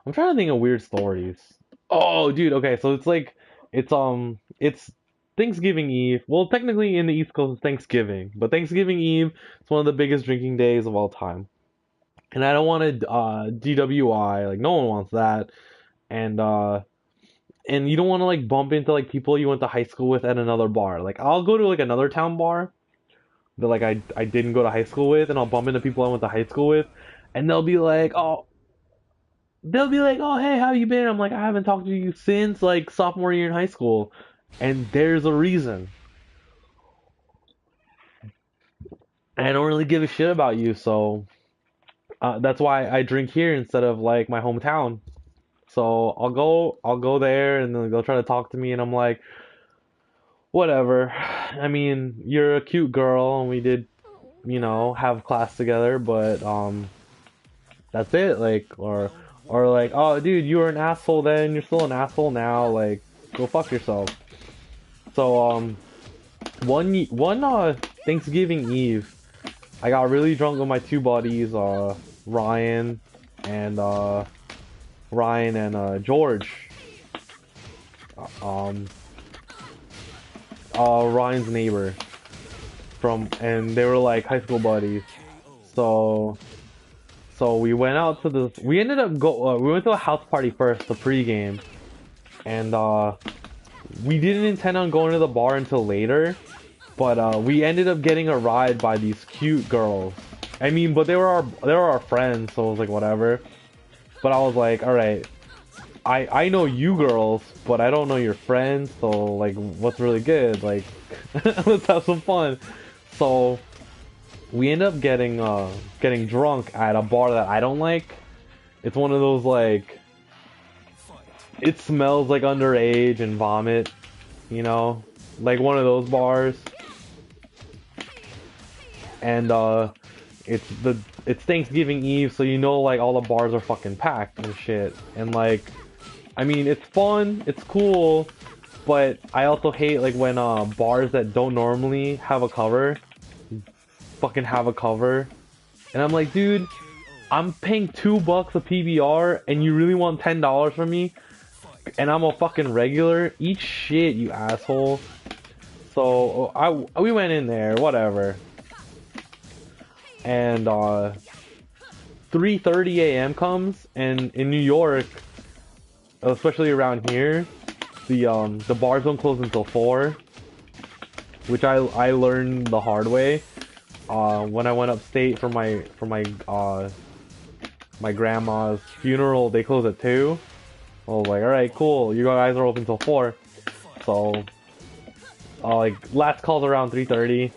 I'm trying to think of weird stories. Oh, dude. Okay, so it's Thanksgiving Eve. Well, technically in the East Coast it's Thanksgiving, but Thanksgiving Eve is one of the biggest drinking days of all time. And I don't want to DWI. Like no one wants that. And and you don't want to like bump into like people you went to high school with at another bar. Like I'll go to like another town bar that like I didn't go to high school with, and I'll bump into people I went to high school with, and they'll be like, oh hey, how you been? I'm like, I haven't talked to you since like sophomore year in high school, and there's a reason. I don't really give a shit about you, so that's why I drink here instead of like my hometown. So I'll go there, and then they'll try to talk to me, and I'm like, whatever. I mean, you're a cute girl, and we did, have class together, but that's it. Like, or like, oh, dude, you were an asshole then, you're still an asshole now. Like, go fuck yourself. So, one Thanksgiving Eve, I got really drunk with my two buddies, Ryan and George. Um, Ryan's neighbor and they were like high school buddies. So we went out to the. We ended up we went to a house party first, the pregame, and we didn't intend on going to the bar until later, but we ended up getting a ride by these cute girls. I mean, but they were our friends, so it was like whatever. But I was like, all right, I know you girls, but I don't know your friends, so like, what's really good? Like, let's have some fun. So we end up getting drunk at a bar that I don't like. It's one of those like it smells like underage and vomit, you know, like one of those bars. And it's Thanksgiving Eve, so you know like all the bars are fucking packed and shit. And like I mean, it's fun, it's cool, but I also hate like when bars that don't normally have a cover fucking have a cover. And I'm like, dude, I'm paying $2 a PBR and you really want $10 from me? And I'm a fucking regular? Eat shit, you asshole. So we went in there, whatever. And 3:30 a.m. comes, and in New York, especially around here, the bars don't close until 4, which I learned the hard way. When I went upstate for my grandma's funeral, they close at 2. I was like, all right, cool. You guys are open till 4. So, like last call's around 3:30,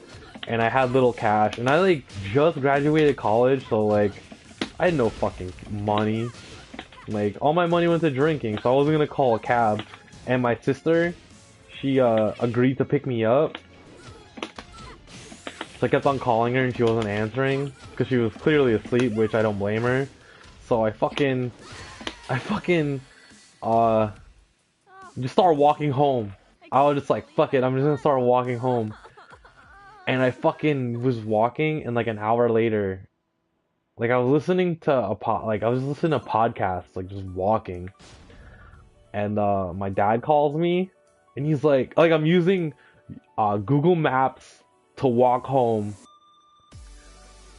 and I had little cash, and I like just graduated college, so like I had no fucking money. Like all my money went to drinking, so I wasn't gonna call a cab. And my sister, she agreed to pick me up. So I kept on calling her and she wasn't answering because she was clearly asleep, which I don't blame her. So I fucking, uh, just started walking home. I was just like, fuck it, I'm just gonna start walking home. And I fucking was walking, and like an hour later, like I was listening to I was listening to podcasts, like just walking. And my dad calls me, and he's like I'm using Google Maps to walk home,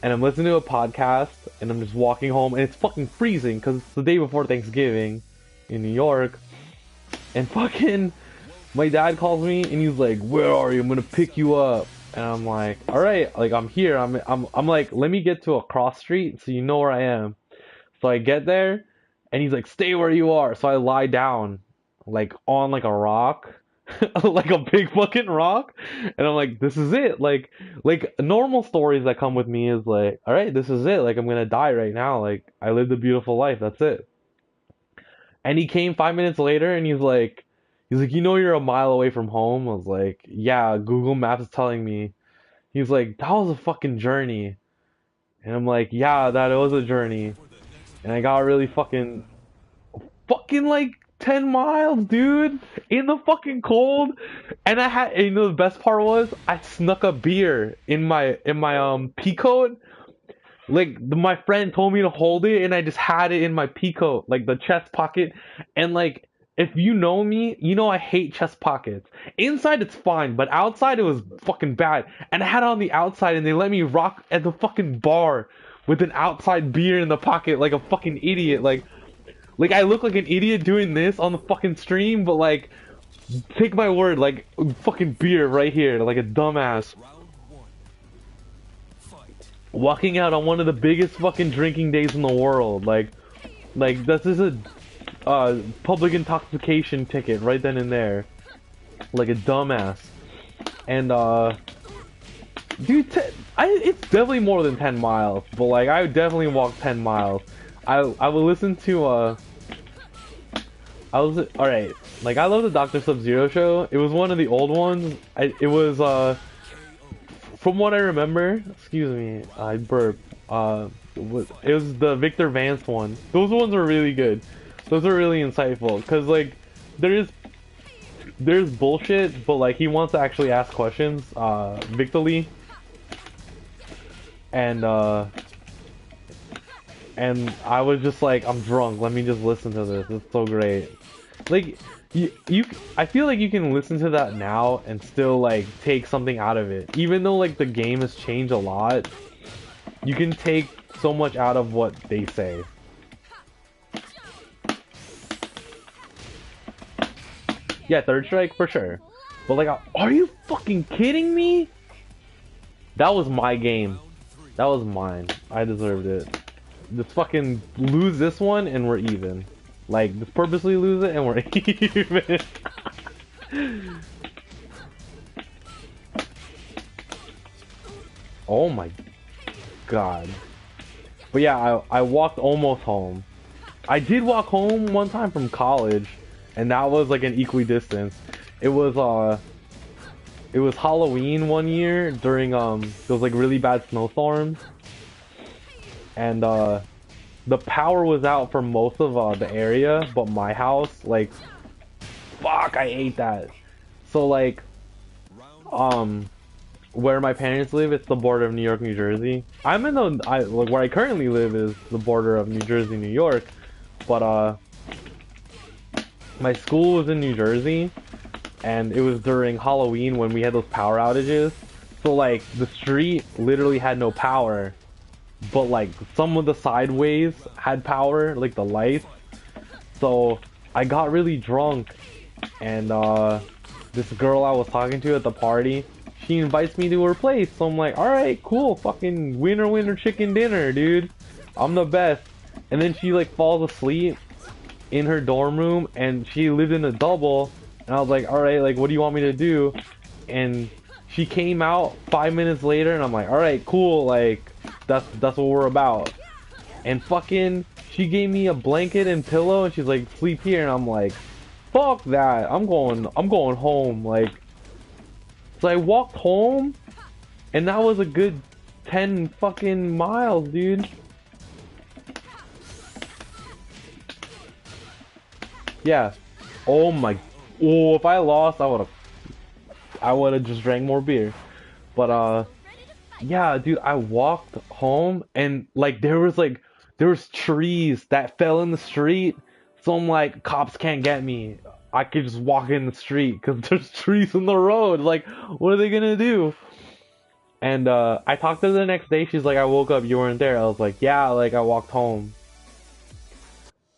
and I'm listening to a podcast, and I'm just walking home, and it's fucking freezing because it's the day before Thanksgiving in New York, and fucking my dad calls me, and he's like, "Where are you? I'm gonna pick you up." And I'm like, "All right, like I'm here. I'm like, let me get to a cross street so you know where I am." So I get there, and he's like, "Stay where you are." So I lie down, like on like a rock, like a big fucking rock, and I'm like, "This is it." Like normal stories that come with me is like, "All right, this is it. Like I'm gonna die right now. Like I lived a beautiful life. That's it." And he came 5 minutes later, and he's like, "You know, you're a mile away from home." I was like, "Yeah, Google Maps is telling me." He's like, "That was a fucking journey," and I'm like, "Yeah, that was a journey." And I got really fucking like 10 miles, dude, in the fucking cold. And you know the best part was I snuck a beer in my pea coat, Like my friend told me to hold it, and I just had it in my peacoat, like the chest pocket. And like, if you know me, you know I hate chest pockets. Inside it's fine, but outside it was fucking bad. And I had it on the outside, and they let me rock at the fucking bar with an outside beer in the pocket, like a fucking idiot. Like I look like an idiot doing this on the fucking stream, but like, take my word, like fucking beer right here, like a dumbass. Walking out on one of the biggest fucking drinking days in the world, like this is a public intoxication ticket right then and there, like a dumbass. And dude, it's definitely more than 10 miles, but like I would definitely walk 10 miles. I would listen to I was alright. Like I love the Dr. Sub-Zero show. It was one of the old ones. It was from what I remember, excuse me, I burped. It was the Victor Vance one. Those ones were really good. Those are really insightful, cause like there's bullshit, but like he wants to actually ask questions. Victor Lee, and and I was just like, I'm drunk. Let me just listen to this. It's so great. Like you I feel like you can listen to that now and still like take something out of it. Even though like the game has changed a lot, you can take so much out of what they say. Yeah, Third Strike for sure. But like, are you fucking kidding me? That was my game. That was mine. I deserved it. Just fucking lose this one and we're even. Like, just purposely lose it and we're even. Oh my god. But yeah, I walked almost home. I did walk home one time from college, and that was like an equidistance. It was it was Halloween one year during those like really bad snowstorms, and the power was out for most of the area, but my house, like, fuck, I ate that. So like, um, where my parents live, it's the border of New York, New Jersey. I'm in the, like, where I currently live is the border of New Jersey, New York, but my school was in New Jersey, and it was during Halloween when we had those power outages. So like, the street literally had no power, but like some of the sideways had power, like the lights. So I got really drunk, and this girl I was talking to at the party, she invites me to her place. So I'm like, all right, cool, fucking winner winner chicken dinner, dude. I'm the best. And then she like falls asleep in her dorm room, and she lived in a double. And I was like, all right, like, what do you want me to do? And she came out 5 minutes later, and I'm like, all right, cool, like, that's what we're about. And fucking, she gave me a blanket and pillow, and she's like, sleep here. And I'm like, fuck that. I'm going home. Like, so I walked home, and that was a good 10 fucking miles, dude. Yeah. Oh my. Oh, if I lost, I would have just drank more beer. But yeah, dude, I walked home, and like there was trees that fell in the street. So I'm like, cops can't get me. I could just walk in the street because there's trees in the road. Like, what are they gonna do? And I talked to her the next day. She's like, I woke up, you weren't there. I was like, yeah, like I walked home.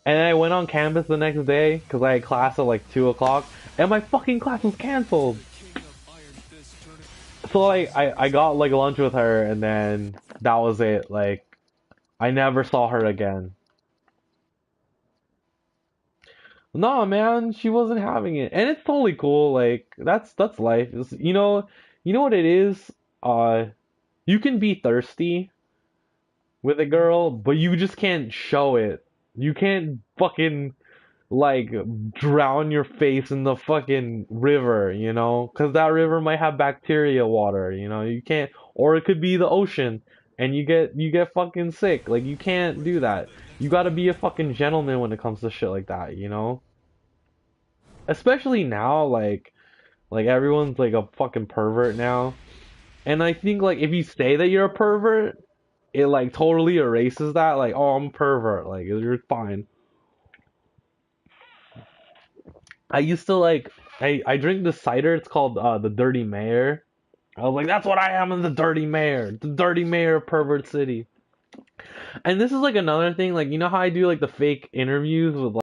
And then I went on campus the next day because I had class at like 2 o'clock, and my fucking class was canceled. So like I got like lunch with her, and then that was it. Like I never saw her again. No, man, she wasn't having it, and it's totally cool. Like that's life. You know what it is. You can be thirsty with a girl, but you just can't show it. You can't fucking like drown your face in the fucking river, you know, because that river might have bacteria water, you know. You can't, or it could be the ocean, and you get fucking sick. Like you can't do that. You gotta be a fucking gentleman when it comes to shit like that, you know. Especially now, like everyone's like a fucking pervert now, and I think like if you say that you're a pervert, it like totally erases that. Like, oh, I'm a pervert. Like, you're fine. I used to like, I drink this cider. It's called the Dirty Mayor. I was like, that's what I am, in the Dirty Mayor, the Dirty Mayor of Pervert City. And this is like another thing. Like, you know how I do like the fake interviews with